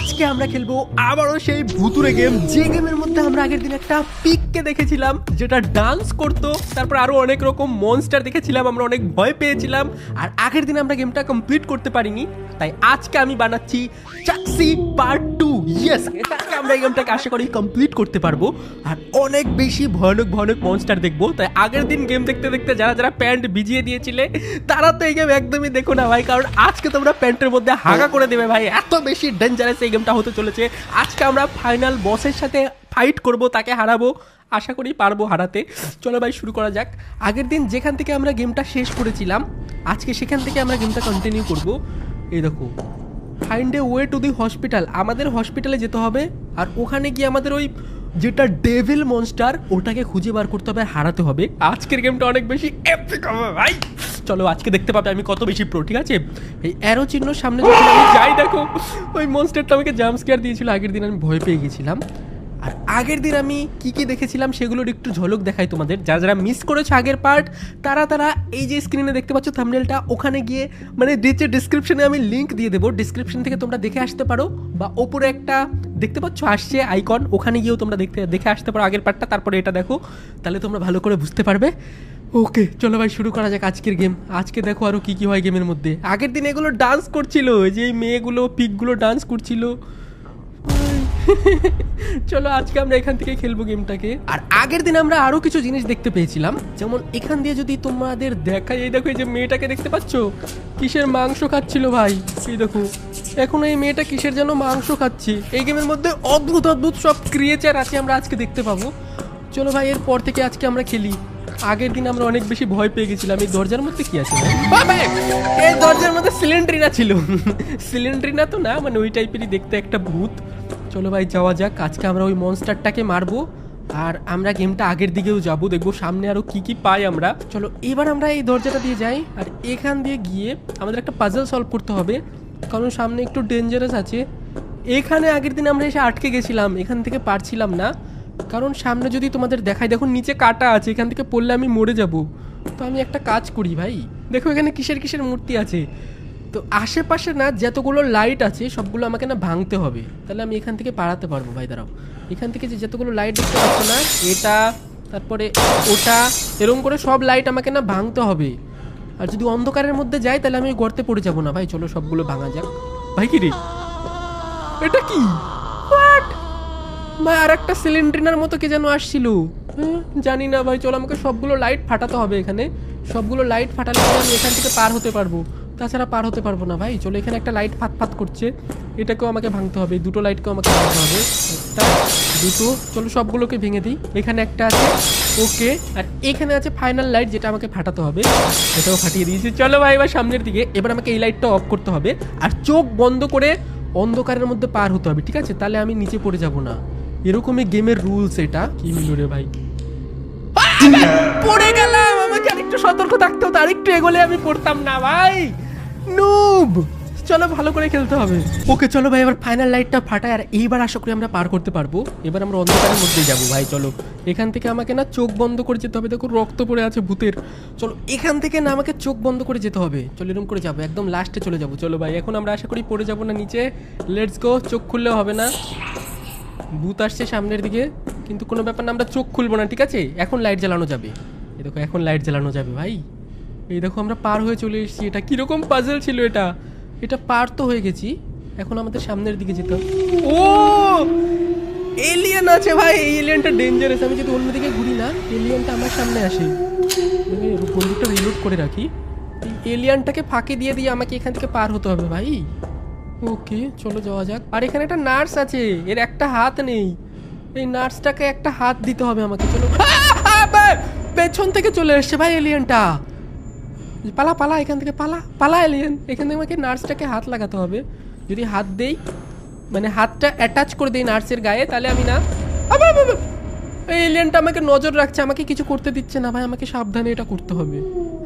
আজকে আমরা খেলবো আবারও সেই ভুতুরে গেম, যে গেমের মধ্যে আমরা আগের দিন একটা পিককে দেখেছিলাম যেটা ডান্স করতো, তারপর আরো অনেক রকম মনস্টার দেখেছিলাম, আমরা অনেক ভয় পেয়েছিলাম। আর আগের দিন আমরা গেমটা কমপ্লিট করতে পারিনি, তাই আজকে আমি বানাচ্ছি চাক্সি পার্ট 2। ইয়েস, আজকে আমরা এই গেমটাকে আশা করি কমপ্লিট করতে পারবো আর অনেক বেশি ভয়ানক ভয়ানক মনস্টার দেখবো। তাই আগের দিন গেম দেখতে দেখতে যারা যারা প্যান্ট ভিজিয়ে দিয়েছিলে তারা তো এই গেম একদমই দেখো না ভাই, কারণ আজকে তোমরা প্যান্টের মধ্যে হাগা করে দেবে ভাই, এত বেশি ডেঞ্জারাস এই গেমটা হতে চলেছে। আজকে আমরা ফাইনাল বসের সাথে ফাইট করব, তাকে হারাবো, আশা করি পারবো হারাতে। চলো ভাই শুরু করা যাক। আগের দিন যেখান থেকে আমরা গেমটা শেষ করেছিলাম আজকে সেখান থেকে আমরা গেমটা কন্টিনিউ করব। এই দেখো, find a way to the hospital, আমাদের হসপিটালে যেতে হবে আর ওখানে গিয়ে আমাদের ওই যেটা ডেভিল মনস্টার ওটাকে খুঁজে বার করতে হবে, হারাতে হবে। আজকের গেমটা অনেক বেশি এপিক হবে ভাই। চলো আজকে দেখতে পাবে আমি কত বেশি প্রো, ঠিক আছে? এই অ্যারো চিহ্ন সামনে যখন আমি যাই, দেখো ওই মনস্টারটা আমাকে জাম্প স্কেয়ার দিয়েছিল আগের দিন, আমি ভয় পেয়ে গেছিলাম। আর আগের দিন আমি কি কি দেখেছিলাম সেগুলোর একটু ঝলক দেখাই তোমাদের। যারা যারা মিস করেছো আগের পার্ট তারা এই যে স্ক্রিনে দেখতে পাচ্ছ থাম্বনেলটা, ওখানে গিয়ে মানে নিচে ডিসক্রিপশনে আমি লিঙ্ক দিয়ে দেবো, ডিসক্রিপশন থেকে তোমরা দেখে আসতে পারো, বা ওপরে একটা দেখতে পাচ্ছ আসছে আইকন, ওখানে গিয়েও তোমরা দেখে আসতে পারো আগের পার্টটা, তারপরে এটা দেখো, তাহলে তোমরা ভালো করে বুঝতে পারবে। ওকে চলো ভাই শুরু করা যাক আজকের গেম। আজকে দেখো আরও কী কী হয় গেমের মধ্যে। আগের দিন এগুলো ডান্স করছিল, যে এই মেয়েগুলো পিকগুলো ডান্স করছিল। চলো আজকে আমরা এখান থেকে খেলবো গেমটাকে। আর আগের দিন আমরা আরো কিছু জিনিস দেখতে পেয়েছিলাম, যেমন এখান দিয়ে যদি তোমাদের দেখাই, এই দেখো এই যে মেয়েটাকে দেখতে পাচ্ছ কিসের মাংস খাচ্ছিল ভাই, এই দেখো এখন এই মেয়েটা কিসের যেন মাংস খাচ্ছে। এই গেমের মধ্যে অদ্ভুত অদ্ভুত সব ক্রিয়েচার আছে, আমরা আজকে দেখতে পাবো। চলো ভাই এরপর থেকে আজকে আমরা খেলি। আগের দিন আমরা অনেক বেশি ভয় পেয়ে গেছিলাম। এই দরজার মধ্যে কি আছে? এই দরজার মধ্যে সিলিন্ড্রিনা ছিল। সিলিন্ড্রিনা তো না, মানে ওই টাইপেরই দেখতে একটা ভূত। চলো ভাই যাওয়া যাক, আজকে আমরা ওই মনস্টারটাকে মারবো আর আমরা গেমটা আগের দিকেও যাবো, দেখবো সামনে আরো কি কি পাই আমরা। চলো এবার আমরা এই দরজাটা দিয়ে যাই আর এখান দিয়ে গিয়ে আমাদের একটা পাজল সলভ করতে হবে, কারণ সামনে একটু ডেঞ্জারাস আছে। এখানে আগের দিন আমরা এসে আটকে গেছিলাম, এখান থেকে পারছিলাম না, কারণ সামনে যদি তোমাদের দেখাই, দেখো নিচে কাটা আছে, এখান থেকে পড়লে আমি মরে যাব। তো আমি একটা কাজ করি ভাই, দেখো এখানে কিসের কিসের মূর্তি আছে, তো আশেপাশে না যতগুলো লাইট আছে সবগুলো আমাকে না ভাঙতে হবে, তাহলে আমি এখান থেকে পালাতে পারবো। ভাই দাঁড়াও, এখান থেকে যে যতগুলো লাইট দেখতে পাচ্ছ না, এটা তারপরে ওটা, এরকম করে সব লাইট আমাকে না ভাঙতে হবে। আর যদি অন্ধকারের মধ্যে যাই তাহলে আমি গর্তে পড়ে যাবো না ভাই। চলো সবগুলো ভাঙা যাক। ভাই কি রে, এটা কি? হোয়াট ভাই, আর একটা সিলিন্ড্রিনার মতো কে যেন আসছিল, জানি না ভাই। চলো আমাকে সবগুলো লাইট ফাটাতে হবে, এখানে সবগুলো লাইট ফাটালে আমি এখান থেকে পার হতে পারবো, তাছাড়া পার হতে পারবো না ভাই। চলো এখানে একটা লাইট ফাত করছে, এটাকেও আমাকে ভাঙতে হবে, দুটো লাইটকেও আমাকে ভাঙতে হবে, একটা দুটো। চলো সবগুলোকে ভেঙে দিই। এখানে একটা আছে, ওকে, আর এখানে আছে ফাইনাল লাইট যেটা আমাকে ফাটাতে হবে, এটাও ফাটিয়ে দিয়েছি। চলো ভাই এবার সামনের দিকে, এবার আমাকে এই লাইটটা অফ করতে হবে আর চোখ বন্ধ করে অন্ধকারের মধ্যে পার হতে হবে, ঠিক আছে? তাহলে আমি নিচে পড়ে যাব না, এরকমই গেমের রুলস। এটা কি হলো রে ভাই, পড়ে গেলাম, আমাকে আরেকটু সতর্ক থাকতে হতো, আরেকটু এগোলে আমি পড়তাম না ভাই, নুব। চলো ভালো করে খেলতে হবে। ওকে চলো ভাই এবার ফাইনাল লাইটটা ফাটায়, আর এইবার আশা করি আমরা পার করতে পারবো। এবার আমরা অন্ধকারের মধ্যেই যাবো ভাই। চলো এখান থেকে আমাকে না চোখ বন্ধ করে যেতে হবে, দেখো রক্ত পড়ে আছে ভূতের। চলো এখান থেকে না আমাকে চোখ বন্ধ করে যেতে হবে, চলো এরকম করে যাবো, একদম লাস্টে চলে যাবো। চলো ভাই এখন আমরা আশা করি পড়ে যাবো না নিচে, লেটস গো। চোখ খুললেও হবে না, ভূত আসছে সামনের দিকে, কিন্তু কোনো ব্যাপার না, আমরা চোখ খুলবো না, ঠিক আছে? এখন লাইট জ্বালানো যাবে, এই দেখো এখন লাইট জ্বালানো যাবে ভাই। এই দেখো আমরা পার হয়ে চলে এসেছি। এটা কিরকম পাজল ছিল, এটা পার তো হয়ে গেছি, এখন আমাদের সামনের দিকে যেতে হবে। ও এলিয়েন আছে ভাই, এই এলিয়েনটা ডেঞ্জারাস, আমি যদি অন্যদিকে ঘুরি না এলিয়েনটা আমার সামনে আসে। বন্দুকটা রিলোড করে রাখি, এই এলিয়েনটাকে ফাঁকি দিয়ে আমাকে এখান থেকে পার হতে হবে ভাই। ওকে চলো যাওয়া যাক। আর এখানে একটা নার্স আছে, এর একটা হাত নেই, এই নার্সটাকে একটা হাত দিতে হবে আমাকে। চলো পেছন থেকে চলে এসছে ভাই এলিয়েনটা, পালা পালা এখান থেকে, পালা পালা এলিয়েন। এখান থেকে আমাকে নার্সটাকে হাত লাগাতে হবে, যদি হাত দেই মানে হাতটা অ্যাটাচ করে দেই নার্সের গায়ে, তাহলে আমি না এই এলিয়েনটা আমাকে নজর রাখছে, আমাকে কিছু করতে দিচ্ছে না ভাই, আমাকে সাবধানে এটা করতে হবে।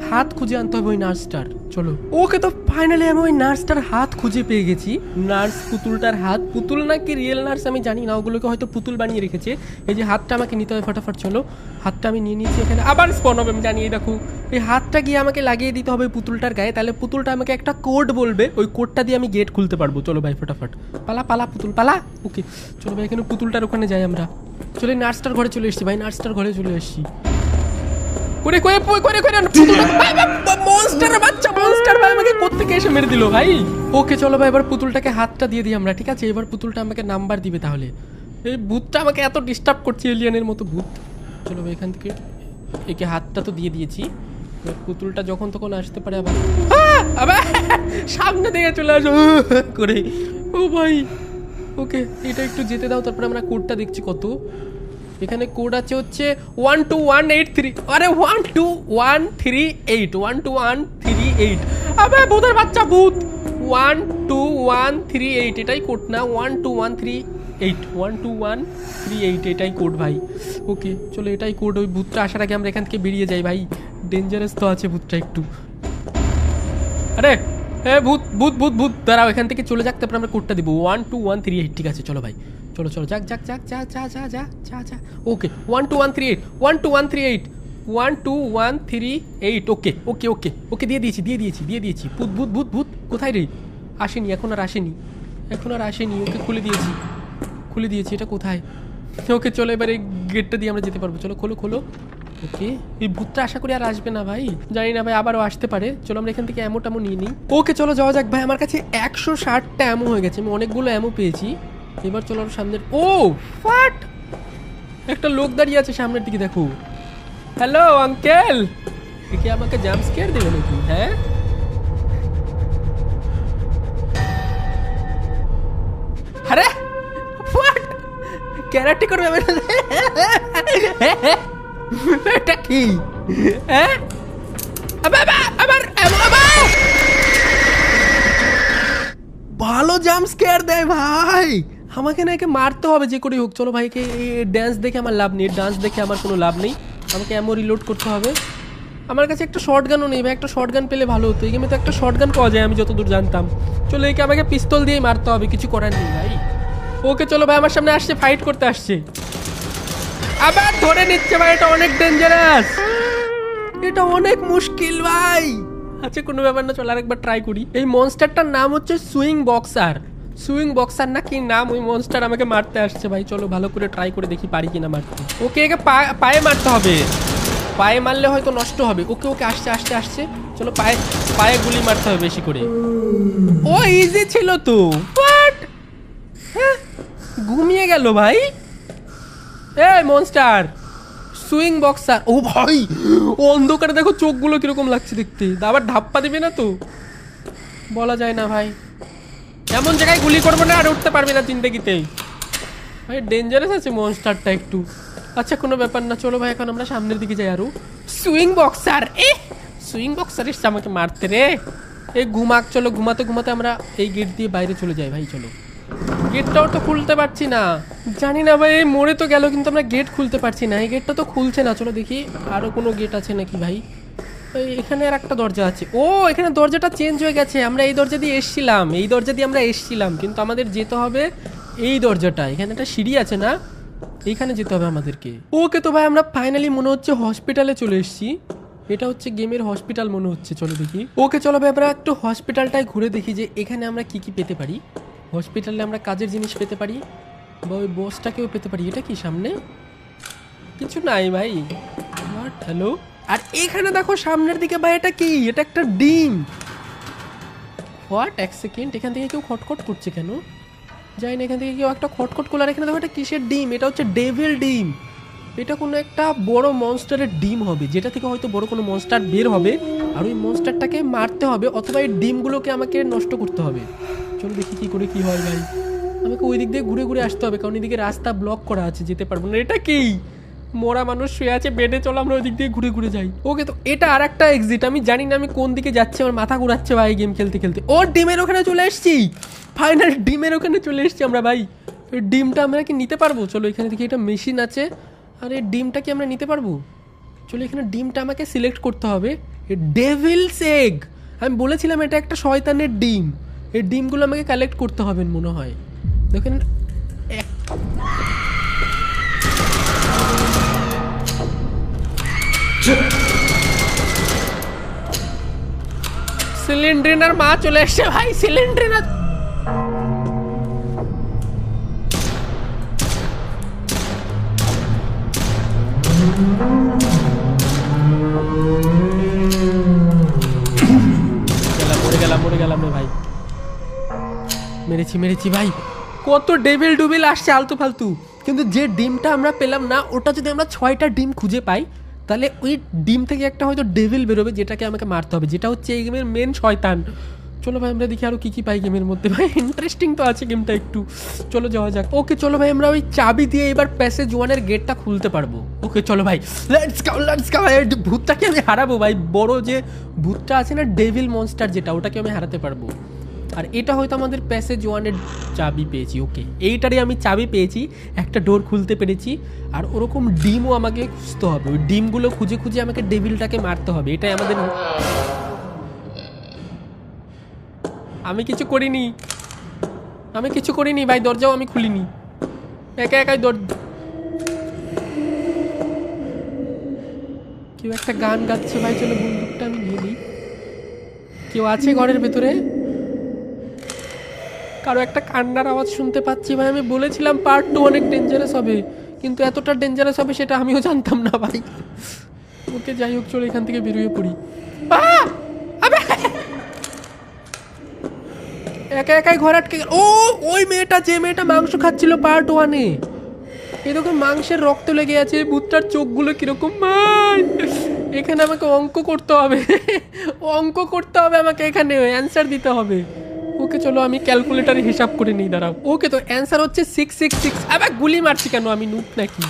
হাত খুঁজে আনতে হবে ওই নার্সটার। চলো ওকে, তো ফাইনালি আমি ওই নার্সটার হাত খুঁজে পেয়ে গেছি। নার্স পুতুলটার হাত, পুতুল নাকি রিয়েল নার্স আমি জানি না, ওগুলোকে হয়তো পুতুল বানিয়ে রেখেছে। এই যে হাতটা আমাকে নিতে হবে ফটাফট। চলো হাতটা আমি নিয়ে নিয়েছি, এখানে আবার স্পন হবে আমি জানি। এই দেখো এই হাতটা গিয়ে আমাকে লাগিয়ে দিতে হবে পুতুলটার গায়ে, তাহলে পুতুলটা আমাকে একটা কোড বলবে, ওই কোডটা দিয়ে আমি গেট খুলতে পারবো। চলো ভাই ফটাফট পালা পালা পুতুল পালা। ওকে চলো ভাই, এখানে পুতুলটার ওখানে যাই আমরা। চলে নার্সটার ঘরে চলে এসেছি ভাই, নার্সটার ঘরে চলে এসেছি। করে করে করে করে মনস্টার বাচ্চা, মনস্টার ভাই আমাকে কোত্থেকে এসে মেরে দিল ভাই। ওকে চলো ভাই, এবার পুতুলটাকে হাতটা দিয়ে দিই আমরা, ঠিক আছে? এবার পুতুলটা আমাকে নাম্বার দিবে। তাহলে এই ভূতটা আমাকে এত ডিস্টার্ব করছে, এলিয়েনের মতো ভূত। চলো ভাই এখান থেকে একে হাতটা তো দিয়ে দিয়েছি, পুতুলটা যখন তখন আসতে পারে আবার। আবার সামনে দিকে চলে আসো করে। ও ভাই ওকে, এটা একটু যেতে দাও, তারপরে আমরা কোডটা দেখছি কত। এখানে কোড আছে হচ্ছে 12183। আরে 12138, 12138। আবে ভূতের বাচ্চা ভূত, 12138 এটাই কোড না, 12138, 12138 এটাই কোড ভাই। ওকে চলো এটাই কোড। ওই ভূতটা আসার আগে আমরা এখান থেকে বেরিয়ে যাই ভাই, ডেঞ্জারাস তো আছে ভূতটা একটু। আরে হ্যাঁ ভূত ভূত ভূত ভূত, দাঁড়াও এখান থেকে চলে যাক, তারপরে আমরা কোডটা দিব 12138। ঠিক আছে চলো ভাই, চলো চলো যাক যাক যাক যা যা যা যা যা যা। ওকে 12138, 12138, 12138। ওকে ওকে ওকে ওকে দিয়ে দিয়েছি দিয়ে দিয়েছি দিয়ে দিয়েছি। ভূত ভূত ভূত ভূত কোথায় রে? আসেনি, এখন আর আসেনি, এখন আর আসেনি। ওকে খুলে দিয়েছি খুলে দিয়েছি। এটা কোথায়? ওকে চলো এবার এই গেটটা দিয়ে আমরা যেতে পারবো। চলো খোলো খোলো। ওকে এই ভূতটা আশা করি আর আসবে না ভাই, জানি না ভাই, আবারও আসতে পারে। চলো আমরা এখান থেকে অ্যামো ট্যামো নিয়ে নিই। ওকে চলো যাওয়া যাক ভাই, আমার কাছে 160টা অ্যামো হয়ে গেছে, আমি অনেকগুলো অ্যামো পেয়েছি। এবার চলো সামনের। ও ফাট, একটা লোক দাঁড়িয়ে আছে সামনের দিকে, দেখো। হ্যালো আঙ্কেল, কি আমাকে জাম্প স্কেয়ার দেবে নাকি? হ্যাঁ আরে ফাট, ক্যারাটে করবে এটা কি? হ্যাঁ আবার ভালো জাম্প স্কেয়ার দেয় ভাই, আমাকে না একে মারতে হবে যে করেই হোক। চলো ভাইকে ড্যান্স দেখে আমার লাভ নেই, ডান্স দেখে আমার কোনো লাভ নেই, আমাকে এমন রিলোড করতে হবে। আমার কাছে একটা শর্ট গানও নেই ভাই, একটা শর্ট গান পেলে ভালো হতো। এই গেমে তো একটা শর্ট গান পাওয়া যায় আমি যতদূর জানতাম। চলো একে আমাকে পিস্তল দিয়েই মারতে হবে, কিছু করার নেই ভাই। ওকে চলো ভাই, আমার সামনে আসছে, ফাইট করতে আসছে। আবার ধরে নিচ্ছে ভাই, এটা অনেক ডেঞ্জারাস, এটা অনেক মুশকিল ভাই। আচ্ছা কোনো ব্যাপার না, চল আরেকবার ট্রাই করি। এই মনস্টারটার নাম হচ্ছে সুইং বক্সার। সুইং বক্সার না কি নাম, ওই মনস্টার আমাকে মারতে আসছে ভাই। চলো ভালো করে ট্রাই করে দেখি পারি কিনা মারতে। ওকে একে পায়ে মারতে হবে, পায়ে মারলে হয়তো নষ্ট হবে। ওকে ওকে আসছে আসছে আসছে, চলো পায়ে পায়ে গুলি মারতে হবে বেশি করে। ও ইজি ছিল তো, বাট ঘুমিয়ে গেল ভাই। এই মনস্টার সুইং বক্সার। ও ভাই অন্ধকারে দেখো চোখগুলো কিরকম লাগছে দেখতে, আবার ধাপ্পা দেবে না তো, বলা যায় না ভাই। এমন জায়গায় গুলি করবো না আর উঠতে পারবে না জিন্দেগিতে ভাই, ডেঞ্জারাস আছে মনস্টারটা একটু। আচ্ছা কোনো ব্যাপার না, চলো ভাই এখন আমরা সামনের দিকে যাই। আরো সুইং বক্সার, সুইং বক্সার এসছে আমাকে মারতে রে। এই ঘুমাক, চলো ঘুমাতে ঘুমাতে আমরা এই গেট দিয়ে বাইরে চলে যাই ভাই। চলো গেটটাও তো খুলতে পারছি না, জানি না ভাই, এই মরে তো গেল কিন্তু আমরা গেট খুলতে পারছি না, এই গেটটা তো খুলছে না। চলো দেখি আরো কোনো গেট আছে নাকি ভাই। এখানে আর একটা দরজা আছে। ও এখানে দরজাটা চেঞ্জ হয়ে গেছে, আমরা এই দরজা দিয়ে এসছিলাম, এই দরজা দিয়ে আমরা এসছিলাম, কিন্তু আমাদের যেতে হবে এই দরজাটা। এখানে একটা সিঁড়ি আছে না, এইখানে যেতে হবে আমাদেরকে। ওকে তো ভাই আমরা ফাইনালি মনে হচ্ছে হসপিটালে চলে এসেছি, এটা হচ্ছে গেমের হসপিটাল মনে হচ্ছে। চলো দেখি। ওকে চলো ভাই আমরা একটু হসপিটালটাই ঘুরে দেখি যে এখানে আমরা কি কি পেতে পারি। হসপিটালে আমরা কাজের জিনিস পেতে পারি বা ওই বসটাকেও পেতে পারি। এটা কি সামনে কিছু নাই ভাই, হ্যালো। আর এখানে দেখো সামনের দিকে ভাই, এটা কি? এটা একটা ডিম। হোয়াট, এক সেকেন্ড, এখান থেকে কেউ খটখট করছে কেন? যাই না, এখান থেকে কেউ একটা খটখট করলো। আর এখানে দেখো এটা কিসের ডিম? এটা হচ্ছে ডেভিল ডিম। এটা কোনো একটা বড় মনস্টারের ডিম হবে, যেটা থেকে হয়তো বড় কোনো মনস্টার বের হবে, আর ওই মনস্টারটাকে মারতে হবে অথবা এই ডিমগুলোকে আমাকে নষ্ট করতে হবে। চলো দেখি কি করে কি হয় ভাই। আমাকে ওই দিক দিয়ে ঘুরে ঘুরে আসতে হবে, কারণ এদিকে রাস্তা ব্লক করা আছে, যেতে পারবো না। এটা কি? মরা মানুষ শুয়ে আছে বেডে, চলো আমরা ওই দিক দিয়ে ঘুরে ঘুরে যাই। ওকে তো এটা আর একটা এক্সিট, আমি জানি না আমি কোন দিকে যাচ্ছি, আমার মাথা ঘুরাচ্ছে ভাই গেম খেলতে খেলতে। ও ডিমের ওখানে চলে এসেছি, ফাইনাল ডিমের ওখানে চলে এসেছি আমরা ভাই। ওই ডিমটা আমরা কি নিতে পারবো? চলো এখানে দেখি একটা মেশিন আছে, আরে ডিমটা কি আমরা নিতে পারবো? চলো এখানে ডিমটা আমাকে সিলেক্ট করতে হবে। ডেভিলস এগ, আমি বলেছিলাম এটা একটা শয়তানের ডিম। এই ডিমগুলো আমাকে কালেক্ট করতে হবে মনে হয়। দেখেন সিলিন্ড্রিনার মা চলে এসছে ভাই। সিলিন্ড্রিনার মরে গেলাম রে ভাই। মেরেছি ভাই। কত ডেভিল ডুবিল আসছে আলতু ফালতু, কিন্তু যে ডিমটা আমরা পেলাম না ওটা যদি আমরা 6টা ডিম খুঁজে পাই তাহলে ওই ডিম থেকে একটা হয়তো ডেভিল বেরোবে, যেটাকে আমাকে মারতে হবে, যেটা হচ্ছে এই গেমের মেন শয়তান। চলো ভাই আমরা দেখি আরো কি পাই গেমের মধ্যে। ভাই ইন্টারেস্টিং তো আছে গেমটা একটু, চলো যাওয়া যাক। ওকে চলো ভাই আমরা ওই চাবি দিয়ে এবার প্যাসেজ 1-এর গেটটা খুলতে পারবো। ওকে চলো ভাই লেটস গো। ভূতটাকে আমি হারাবো ভাই, বড় যে ভূতটা আছে না ডেভিল মনস্টার যেটা, ওটাকে আমি হারাতে পারবো। আর এটা হয়তো আমাদের প্যাসেজ 1-এর চাবি পেয়েছি। ওকে এইটারই আমি চাবি পেয়েছি, একটা ডোর খুলতে পেরেছি। আর ওরকম ডিমও আমাকে খুঁজতে হবে, ওই ডিমগুলো খুঁজে খুঁজে আমাকে ডেভিলটাকে মারতে হবে, এটাই আমাদের। আমি কিছু করিনি ভাই, দরজাও আমি খুলিনি, একা একাই কেউ একটা গান গাচ্ছে ভাই, চলো বন্দুকটা আমি নিয়ে নিই। কেউ আছে ঘরের ভেতরে? কারো একটা কান্নার আওয়াজ শুনতে পাচ্ছি ভাই। আমি বলেছিলাম পার্ট 2 অনেক ডেঞ্জারাস হবে, কিন্তু এতটা ডেঞ্জারাস হবে সেটা আমিও জানতাম না ভাই। ওকে যাই হোক চলো এখান থেকে বেরিয়ে পড়ি। একা একাই ঘর আটকে গেল। ওই মেয়েটা, যে মেয়েটা মাংস খাচ্ছিল পার্ট 1-এ, এরকম মাংসের রক্ত লেগে আছে। ভূতটার চোখগুলো কিরকম ভাই। এখানে আমাকে অঙ্ক করতে হবে আমাকে, এখানে অ্যান্সার দিতে হবে। ওকে চলো আমি ক্যালকুলেটারে হিসাব করে নিই, দাঁড়াও। ওকে তো অ্যান্সার হচ্ছে 666। আবার গুলি মারছি কেন, আমি নুক নাকি?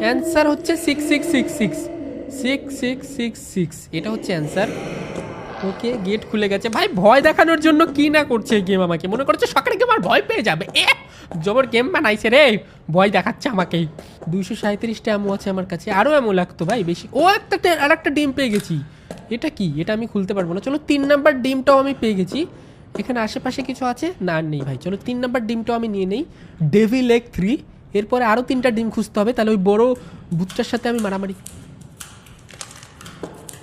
অ্যান্সার হচ্ছে 6666 এটা হচ্ছে অ্যান্সার। ওকে গেট খুলে গেছে ভাই। ভয় দেখানোর জন্য কি না করছে গেম আমাকে, মনে করছে সকালে গেম আর ভয় পেয়ে যাবে। জবর গেম বানাইছে রে, ভয় দেখাচ্ছে আমাকেই। 237টা অ্যামো আছে আমার কাছে, আরও অ্যামো লাগতো ভাই বেশি। আর একটা ডিম পেয়ে গেছি। এটা কি? এটা আমি খুলতে পারবো না। চলো 3 নাম্বার ডিমটাও আমি পেয়ে গেছি। এখানে আশেপাশে কিছু আছে না? নেই ভাই। চলো 3 নাম্বার ডিমটাও আমি নিয়ে নেই। Devil egg 3। এরপরে আরও 3টা ডিম খুঁজতে হবে, তাহলে ওই বড় ভূতটার সাথে আমি মারামারি।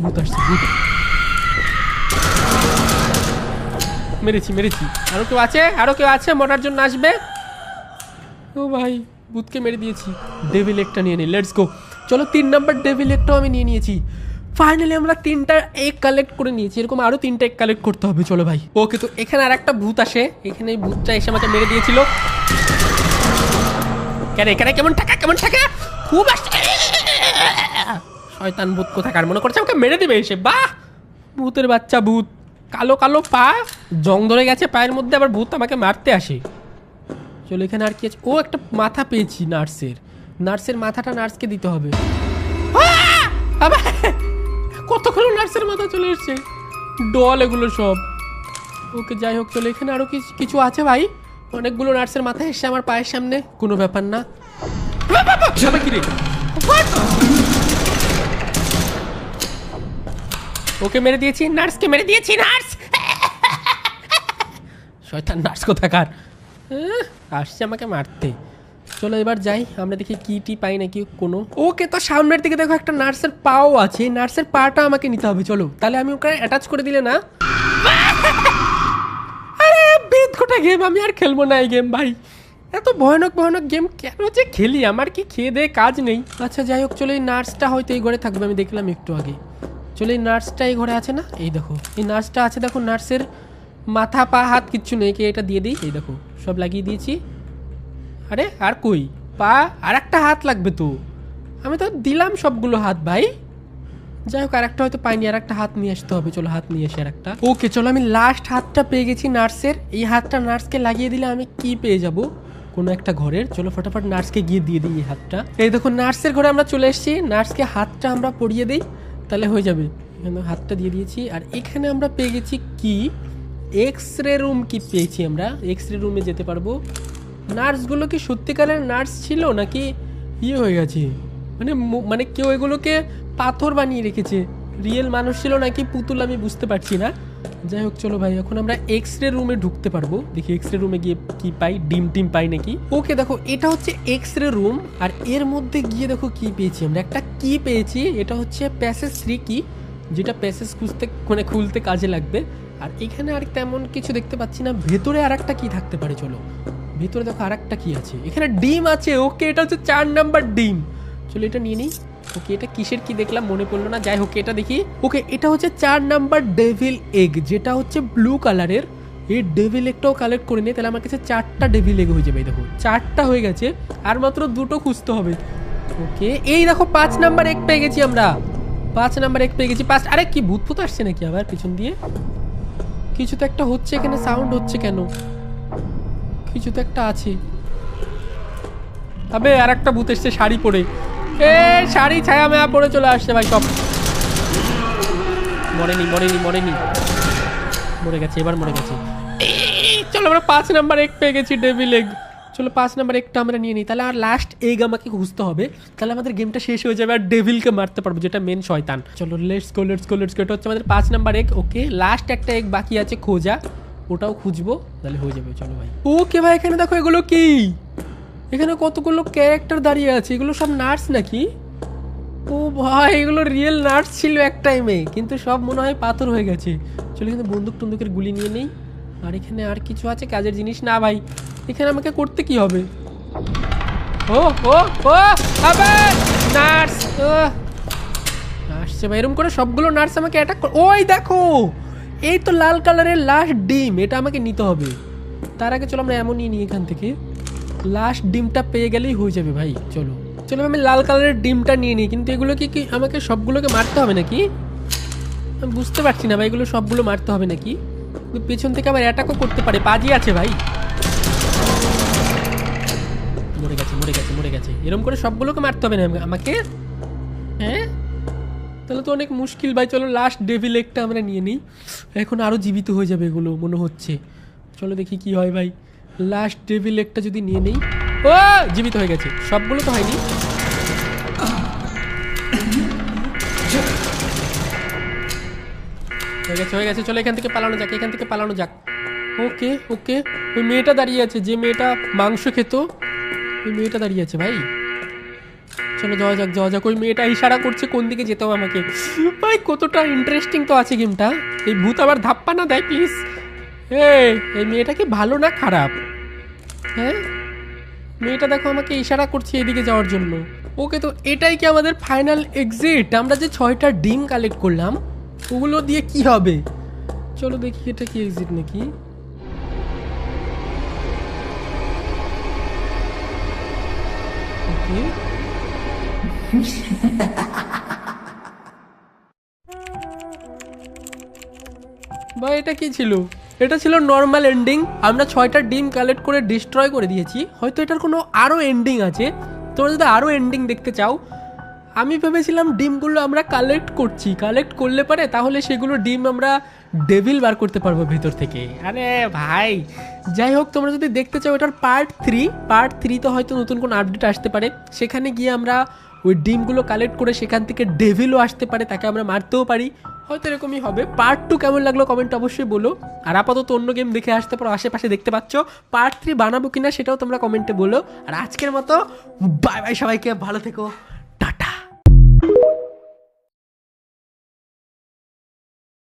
ভূত আসছে, ভূত। মেরেছি। আরো কেউ আছে মরার জন্য আসবে? ও ভাই ভূতকে মেরে দিয়েছি। ডেভিল একটা নিয়ে নিই, লেটস গো। চলো 3 নাম্বার ডেভিল একটাও আমি নিয়ে নিয়েছি। ফাইনালি আমরা 3টা এগ কালেক্ট করে নিয়েছি, এরকম আরো 3টা এগ কালেক্ট করতে হবে। চলো ভাই। ওকে তো এখানে আর একটা ভূত আসে, এখানে এই ভূতটা এসে আমাকে মেরে দিয়েছিল। এখানে কেমন টাকা খুব আসছে। শয়তান ভূত কোথাকার, মনে করছে আমাকে মেরে দিবে এসে। বাহ, ভূতের বাচ্চা ভূত, কালো কালো পা, জং ধরে গেছে পায়ের মধ্যে, আবার ভূত আমাকে মারতে আসে। চলো এখানে আর কি আছে? একটা মাথা পেয়েছি নার্সের মাথাটা নার্সকে দিতে হবে। কতক্ষণ নার্সের মাথা চলে এসছে, ডল এগুলো সব। ওকে যাই হোক চলো এখানে আরো কিছু আছে ভাই। অনেকগুলো নার্সের মাথা এসছে আমার পায়ের সামনে, কোনো ব্যাপার না। ওকে মেরে দিয়েছি, নার্সকে মেরে দিয়েছি। নার্স শয়তান নার্স কোথাকার, আসছে আমাকে মারতে। চলো এবার যাই, আমরা দেখি কি পাই নাকি কোনো। ওকে তো সামনের দিকে দেখো একটা নার্সের পাও আছে, নার্সের পাটা আমাকে নিতে হবে। চলো তাহলে আমি ওকে অ্যাটাচ করে দিলে না। আরে বেদঘটা গেম, আমি আর খেলবো না এই গেম ভাই। এত ভয়ানক গেম কেন যে খেলি, আমার কি খেয়ে দেয়ে কাজ নেই। আচ্ছা যাই হোক চলো, এই নার্সটা হয়তো এই ঘরে থাকবে, আমি দেখলাম একটু আগে। চলো এই নার্সটা এই ঘরে আছে না? এই দেখো এই নার্সটা আছে, দেখো নার্সের মাথা পা হাত কিচ্ছু নেই, কে এটা দিয়ে দিই। এই দেখো সব লাগিয়ে দিয়েছি। আরে আর কই পা, আর একটা হাত লাগবে তো, আমি তো দিলাম সবগুলো হাত ভাই। যাই হোক আর একটা হয়তো পাইনি, আর একটা হাত নিয়ে আসতে হবে। চলো হাত নিয়ে আসি আর একটা। ওকে চলো আমি লাস্ট হাতটা পেয়ে গেছি নার্সের। এই হাতটা নার্সকে লাগিয়ে দিলে আমি কি পেয়ে যাব? কোনো একটা ঘরের। চলো ফটাফট নার্সকে গিয়ে দিয়ে দিই এই হাতটা। এই দেখো নার্সের ঘরে আমরা চলে এসেছি, নার্সকে হাতটা আমরা পরিয়ে দিই, তাহলে হয়ে যাবে। এখানে হাতটা দিয়ে দিয়েছি। আর এখানে আমরা পেয়ে গেছি কি, এক্স রে রুম কি পেয়েছি আমরা, এক্স রে রুমে যেতে পারবো। নার্সগুলো কি সত্যিকারের নার্স ছিল নাকি ইয়ে হয়ে গেছে? মানে কেউ এগুলোকে পাথর বানিয়ে রেখেছে, রিয়েল মানুষ ছিল নাকি পুতুল আমি বুঝতে পারছি না। যাই হোক চলো ভাই, এখন আমরা এক্স রে রুমে ঢুকতে পারবো, দেখি এক্স রে রুমে গিয়ে কি পাই, ডিম টিম পাই নাকি। ওকে দেখো এটা হচ্ছে এক্স রে রুম, আর এর মধ্যে গিয়ে দেখো কি পেয়েছি আমরা, একটা কি পেয়েছি, এটা হচ্ছে প্যাসেজ 3 কি, যেটা প্যাসেজ খুলতে কাজে লাগবে। আর এখানে আর তেমন কিছু দেখতে পাচ্ছি না, ভেতরে আর একটা কি থাকতে পারে, চলো ভেতরে দেখো আর একটা কি আছে, এখানে ডিম আছে। ওকে এটা হচ্ছে 4 নাম্বার ডিম, চলো এটা নিয়ে নিই। ওকে এটা কিসের কি দেখলাম মনে পড়লো না, যাই হোক এটা দেখি। ওকে এটা হচ্ছে 4 নাম্বার ডেভিল এগ, যেটা হচ্ছে ব্লু কালারের। এই ডেভিল এগটাও কালেক্ট করে নিই, তাহলে আমার কাছে 4টা ডেভিল এগ হয়ে যাবে। দেখো 4টা হয়ে গেছে, আর মাত্র 2টো খুঁজতে হবে। ওকে এই দেখো 5 নাম্বার এগ পেয়ে গেছি আমরা, 5 নাম্বার এগ পেয়ে গেছি। 5 আরে কি ভূত ফুত আসছে নাকি আবার পিছন দিয়ে, কিছু তো একটা হচ্ছে এখানে, সাউন্ড হচ্ছে কেন, কিছু তো একটা আছে। আবে আর একটা ভূত এসছে শাড়ি পরে, এ শাড়ি ছায়া মেয়া পরে চলে আসছে ভাই সব। মরেনি মরেনি মরেনি, মরে গেছে, এবার মরে গেছে। চলো আমরা 5 নাম্বার এগ পেয়ে গেছি, ডেভিল এগ। চলো 5 নাম্বার এগটা আমরা নিয়ে নিই, তাহলে আর লাস্ট এগ আমাকে খুঁজতে হবে, তাহলে আমাদের গেমটা শেষ হয়ে যাবে আর ডেভিলকে মারতে পারবো, যেটা মেন শয়তান। চলো let's go let's go let's go, এটা হচ্ছে আমাদের 5 নাম্বার এগ। ওকে লাস্ট একটা এগ বাকি আছে খোঁজা, ওটাও খুঁজবো তাহলে হয়ে যাবে। চলো ভাই। ওকে ভাই এখানে দেখো এগুলো কি, এখানে কতগুলো ক্যারেক্টার দাঁড়িয়ে আছে, এগুলো সব নার্স নাকি? ও ভাই এগুলো রিয়েল নার্স ছিল এক টাইমে, কিন্তু সব মনে হয় পাথর হয়ে গেছে। চলো কিন্তু বন্দুক টন্দুকের গুলি নিয়ে নেই। আর এখানে আর কিছু আছে কাজের জিনিস না ভাই, এখানে আমাকে করতে কি হবে? ও ও ও আবে নার্স আসছে ভাই, এরকম করে সবগুলো নার্স আমাকে অ্যাটাক করে। ওই দেখো এই তো লাল কালারের লাস্ট ডিম, এটা আমাকে নিতে হবে। তার আগে চলো আমরা এমনই নিই এখান থেকে, লাস্ট ডিমটা পেয়ে গেলেই হয়ে যাবে ভাই। চলো চলো আমি লাল কালারের ডিমটা নিয়ে নিই, কিন্তু এগুলো কি আমাকে সবগুলোকে মারতে হবে নাকি? আমি বুঝতে পারছি না ভাই, এগুলো সবগুলো মারতে হবে নাকি? পেছন থেকে আবার অ্যাটাকও করতে পারে, বাজি আছে ভাই। মরে গেছে মরে গেছে মরে গেছে, এরকম করে সবগুলোকে মারতে হবে না আমাকে? হ্যাঁ তাহলে তো অনেক মুশকিল ভাই। চলো লাস্ট ডেভিল এগটা আমরা নিয়ে নিই, এখন আরও জীবিত হয়ে যাবে এগুলো মনে হচ্ছে। চলো দেখি কি হয় ভাই, লাস্ট ডেভিল এগটা যদি নিয়ে নেই। ও জীবিত হয়ে গেছে, সবগুলো তো হয়নি। হয়ে গেছে হয়ে গেছে, চলো এখান থেকে পালানো যাক, এখান থেকে পালানো যাক। ওকে ওকে ওই মেয়েটা দাঁড়িয়ে আছে, যে মেয়েটা মাংস খেত, ওই মেয়েটা দাঁড়িয়ে আছে ভাই। চলো যাওয়া যাক যাওয়া যাক, ওই মেয়েটা ইশারা করছে কোন দিকে যেতে হবে আমাকে। ভাই কতটা ইন্টারেস্টিং তো আছে গেমটা, এই ভূত আবার ধাপ্পা না দেয় প্লিজ। এই মেয়েটা কি ভালো না খারাপ? হ্যাঁ মেয়েটা দেখো আমাকে ইশারা করছে এদিকে যাওয়ার জন্য। ওকে তো এটাই কি আমাদের ফাইনাল এক্সিট? আমরা যে 6টা ডিম কালেক্ট করলাম ওগুলো দিয়ে কি হবে? চলো দেখি এটা কি এক্সিট নাকি। ওকে ভাই এটা কি ছিল? এটা ছিল নর্মাল এন্ডিং, আমরা 6টা ডিম কালেক্ট করে ডিস্ট্রয় করে দিয়েছি। হয়তো এটার কোনো আরও এন্ডিং আছে, তোমরা যদি আরও এন্ডিং দেখতে চাও। আমি ভেবেছিলাম ডিমগুলো আমরা কালেক্ট করলে পারে তাহলে সেগুলো ডিম আমরা ডেভিল বার করতে পারবো ভেতর থেকে। আরে ভাই যাই হোক, তোমরা যদি দেখতে চাও এটার পার্ট 3 তো হয়তো নতুন কোনো আপডেট আসতে পারে, সেখানে গিয়ে আমরা ওই ডিমগুলো কালেক্ট করে সেখান থেকে ডেভিলও আসতে পারে, তাকে আমরা মারতেও পারি, হয়তো এরকমই হবে। পার্ট 2 কেমন লাগলো কমেন্ট অবশ্যই বলো। আর আপাতত অন্য গেম দেখে আসতে পারো, আশেপাশে দেখতে পাচ্ছ। পার্ট 3 বানাবো কিনা সেটাও তোমরা কমেন্টে বলো। আর আজকের মতো বাই বাই, সবাইকে ভালো থেকো।